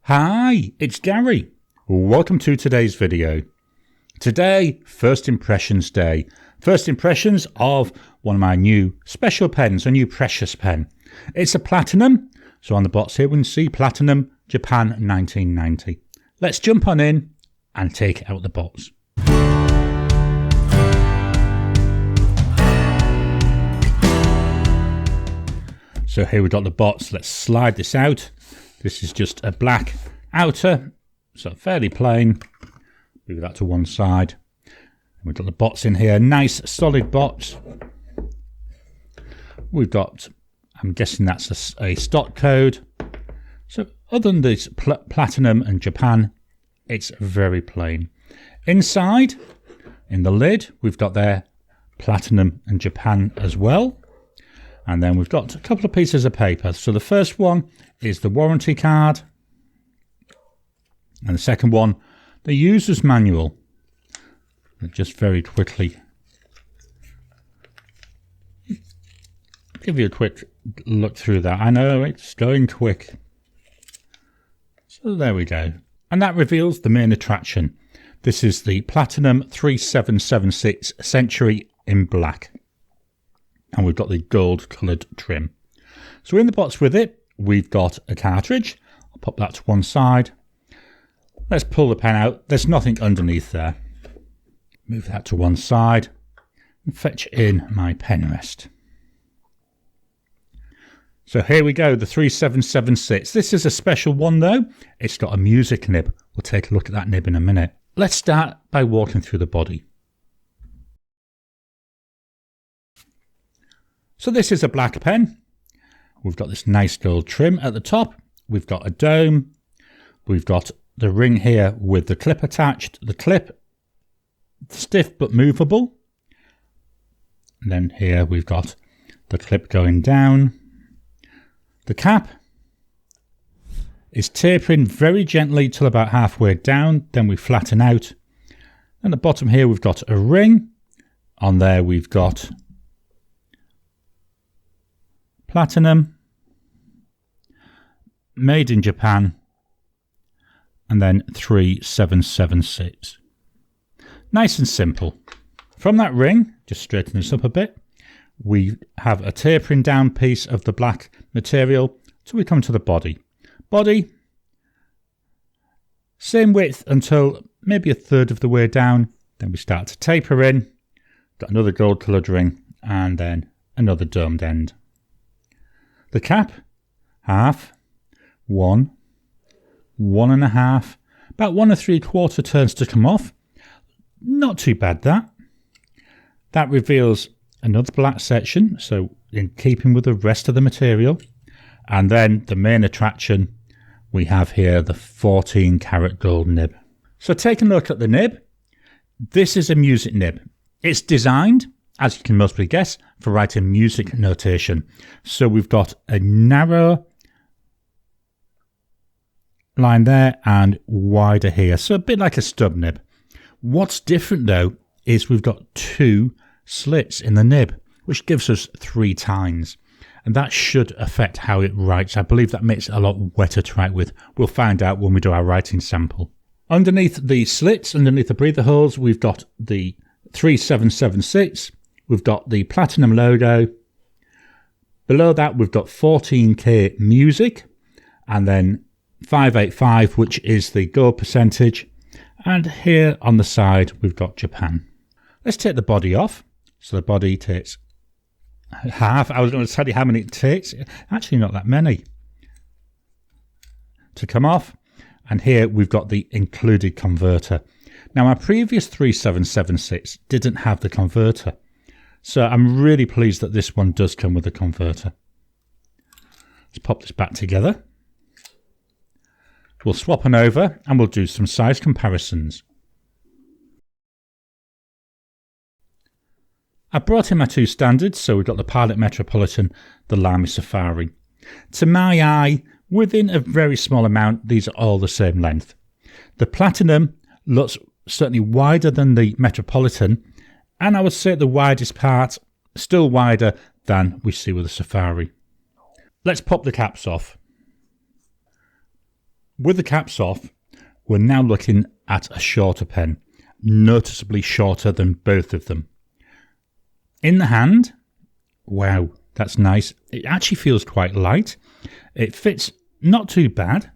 Hi, it's Gary. Welcome to today's video. Today, First Impressions Day. First impressions of one of my new special pens, a new precious pen. It's a platinum, so on the box here we can see Platinum Japan 1990. Let's jump on in and take out the box. So here we've got the box. Let's slide this out. This is just a black outer, so fairly plain. Move that to one side. We've got the box in here, nice solid box. We've got, I'm guessing that's a stock code. So other than this Platinum and Japan, it's very plain. Inside, in the lid, we've got there Platinum and Japan as well. And then we've got a couple of pieces of paper. So the first one is the warranty card. And the second one, the user's manual. Just very quickly give you a quick look through that. I know it's going quick. So there we go. And that reveals the main attraction. This is the Platinum 3776 Century in black. And we've got the gold coloured trim. So in the box with it, we've got a cartridge. I'll pop that to one side. Let's pull the pen out. There's nothing underneath there. Move that to one side and fetch in my pen rest. So here we go, the 3776. This is a special one though. It's got a music nib. We'll take a look at that nib in a minute. Let's start by walking through the body. So this is a black pen. We've got this nice gold trim at the top. We've got a dome. We've got the ring here with the clip attached. The clip, stiff but movable. And then here we've got the clip going down. The cap is tapering very gently till about halfway down. Then we flatten out. And at the bottom here we've got a ring. On there we've got Platinum, made in Japan, and then 3776. Nice and simple. From that ring, just straighten this up a bit, we have a tapering down piece of the black material till we come to the body. Body, same width until maybe a third of the way down, then we start to taper in, got another gold coloured ring, and then another domed end. The cap, half, 1, 1.5, about 1 3/4 turns to come off. Not too bad that. That reveals another black section, so in keeping with the rest of the material. And then the main attraction, we have here the 14 karat gold nib. So taking a look at the nib, this is a music nib. It's designed, as you can mostly guess, for writing music notation. So we've got a narrow line there and wider here. So a bit like a stub nib. What's different though is we've got 2 slits in the nib, which gives us 3 tines. And that should affect how it writes. I believe that makes it a lot wetter to write with. We'll find out when we do our writing sample. Underneath the slits, underneath the breather holes, we've got the 3776. We've got the Platinum logo. Below that, we've got 14K music. And then 585, which is the gold percentage. And here on the side, we've got Japan. Let's take the body off. So the body takes half. I was going to tell you how many it takes. Actually, not that many to come off. And here we've got the included converter. Now, my previous 3776 didn't have the converter. So I'm really pleased that this one does come with a converter. Let's pop this back together. We'll swap on over and we'll do some size comparisons. I brought in my 2 standards, so we've got the Pilot Metropolitan, the Lamy Safari. To my eye, within a very small amount, these are all the same length. The Platinum looks certainly wider than the Metropolitan, and I would say the widest part, still wider than we see with the Safari. Let's pop the caps off. With the caps off, we're now looking at a shorter pen, noticeably shorter than both of them. In the hand, wow, that's nice. It actually feels quite light. It fits not too bad.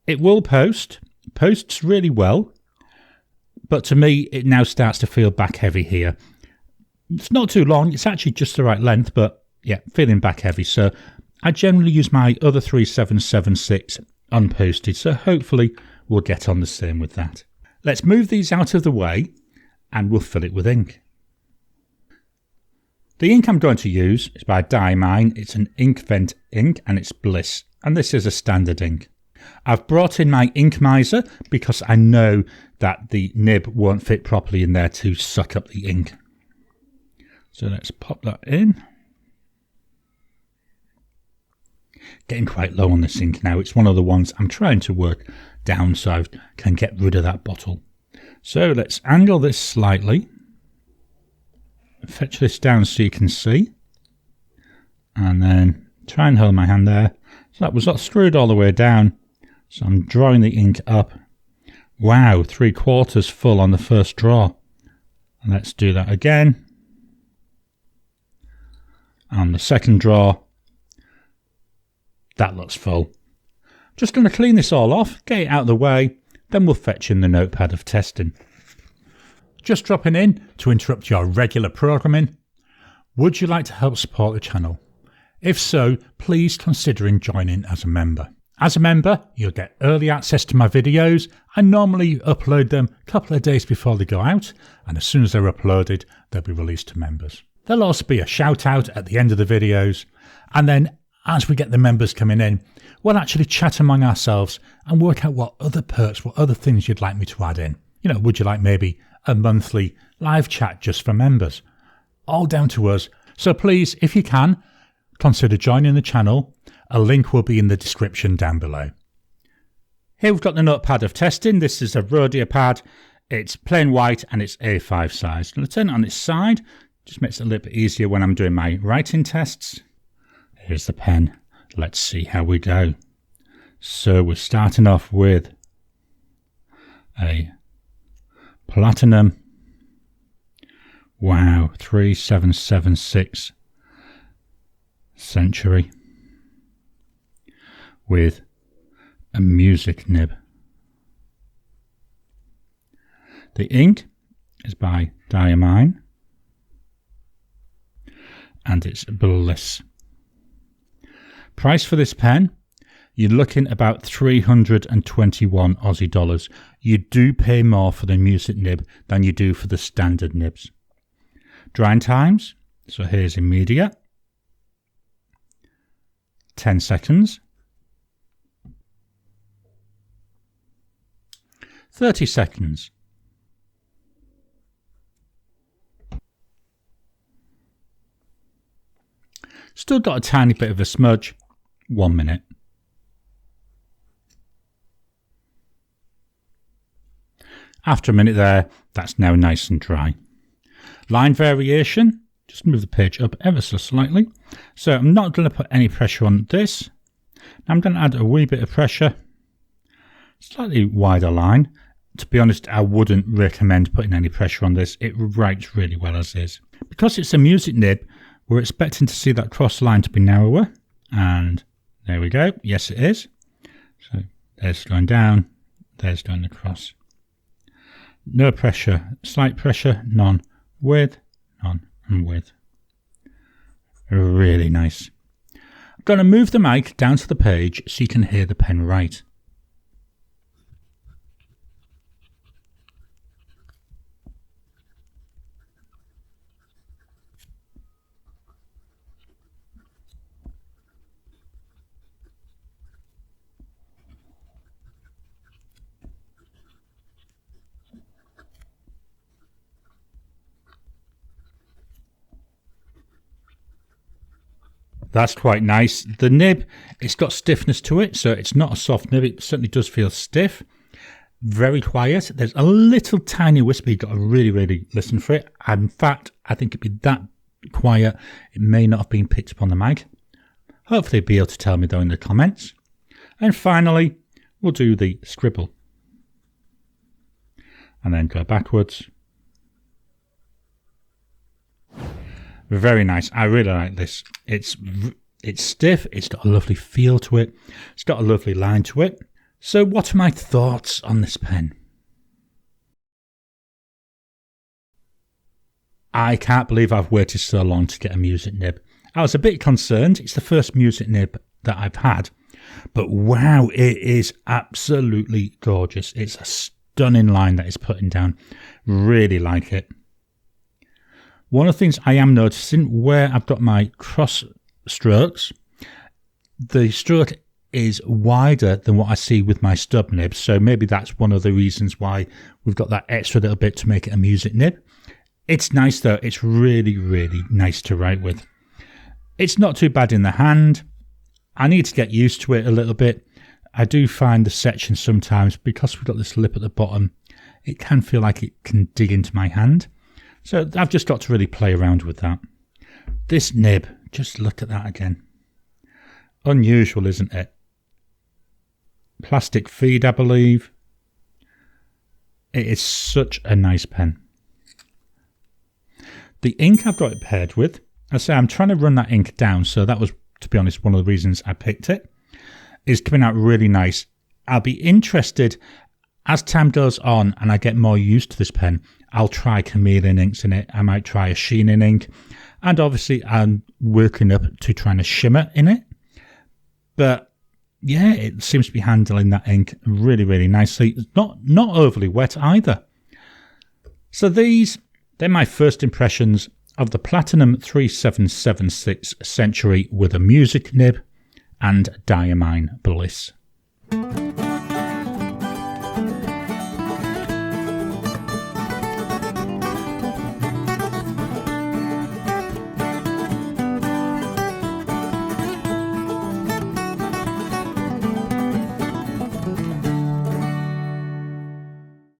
It will posts really well, but to me, it now starts to feel back heavy here. It's not too long, it's actually just the right length, but yeah, feeling back heavy. So I generally use my other 3776 unposted, so hopefully we'll get on the same with that. Let's move these out of the way and we'll fill it with ink. The ink I'm going to use is by Diamine. It's an ink vent ink and it's Bliss, and this is a standard ink. I've brought in my ink miser because I know that the nib won't fit properly in there to suck up the ink. So let's pop that in. Getting quite low on this ink now. It's one of the ones I'm trying to work down so I can get rid of that bottle. So let's angle this slightly. Fetch this down so you can see. And then try and hold my hand there. So that was not screwed all the way down. So I'm drawing the ink up. Wow, 3/4 full on the first draw. And let's do that again. On the second draw, that looks full. Just going to clean this all off, get it out of the way, then we'll fetch in the notepad of testing. Just dropping in to interrupt your regular programming. Would you like to help support the channel? If so, please consider joining as a member. As a member, you'll get early access to my videos. I normally upload them a couple of days before they go out, and as soon as they're uploaded, they'll be released to members. There'll also be a shout out at the end of the videos, and then as we get the members coming in, we'll actually chat among ourselves and work out what other perks, what other things you'd like me to add in. You know, would you like maybe a monthly live chat just for members? All down to us. So please, if you can, consider joining the channel. A link will be in the description down below. Here we've got the notepad of testing. This is a Rhodia pad. It's plain white and it's A5 size. I'm going to turn it on its side. Just makes it a little bit easier when I'm doing my writing tests. Here's the pen. Let's see how we go. So we're starting off with a platinum. Wow, 3776 Century with a music nib. The ink is by Diamine and it's Bliss. Price for this pen, you're looking about 321 Aussie dollars. You do pay more for the music nib than you do for the standard nibs. Drying times, so here's immediate. 10 seconds. 30 seconds. Still got a tiny bit of a smudge. 1 minute. After a minute there, that's now nice and dry. Line variation, just move the page up ever so slightly. So I'm not going to put any pressure on this. I'm going to add a wee bit of pressure. Slightly wider line. To be honest, I wouldn't recommend putting any pressure on this. It writes really well as is. Because it's a music nib, we're expecting to see that cross line to be narrower. And there we go. Yes, it is. So there's going down. There's going across. No pressure. Slight pressure. None. With. None. And with. Really nice. I'm going to move the mic down to the page so you can hear the pen write. That's quite nice. The nib, it's got stiffness to it, so it's not a soft nib. It certainly does feel stiff. Very quiet. There's a little tiny whisper. You've got to really, really listen for it. And in fact, I think it'd be that quiet. It may not have been picked up on the mic. Hopefully, you'll be able to tell me though in the comments. And finally, we'll do the scribble. And then go backwards. Very nice. I really like this. It's stiff. It's got a lovely feel to it. It's got a lovely line to it. So what are my thoughts on this pen? I can't believe I've waited so long to get a music nib. I was a bit concerned. It's the first music nib that I've had. But wow, it is absolutely gorgeous. It's a stunning line that it's putting down. Really like it. One of the things I am noticing where I've got my cross strokes, the stroke is wider than what I see with my stub nib. So maybe that's one of the reasons why we've got that extra little bit to make it a music nib. It's nice though. It's really, really nice to write with. It's not too bad in the hand. I need to get used to it a little bit. I do find the section sometimes, because we've got this lip at the bottom, it can feel like it can dig into my hand. So I've just got to really play around with that. This nib, just look at that again. Unusual, isn't it? Plastic feed, I believe. It is such a nice pen. The ink I've got it paired with, I say I'm trying to run that ink down, so that was, to be honest, one of the reasons I picked it. Is coming out really nice. I'll be interested as time goes on and I get more used to this pen. I'll try chameleon inks in it. I might try a sheening ink, and obviously I'm working up to trying to shimmer in it. But yeah, it seems to be handling that ink really, really nicely. It's not overly wet either. So they're my first impressions of the Platinum 3776 Century with a music nib and Diamine Bliss.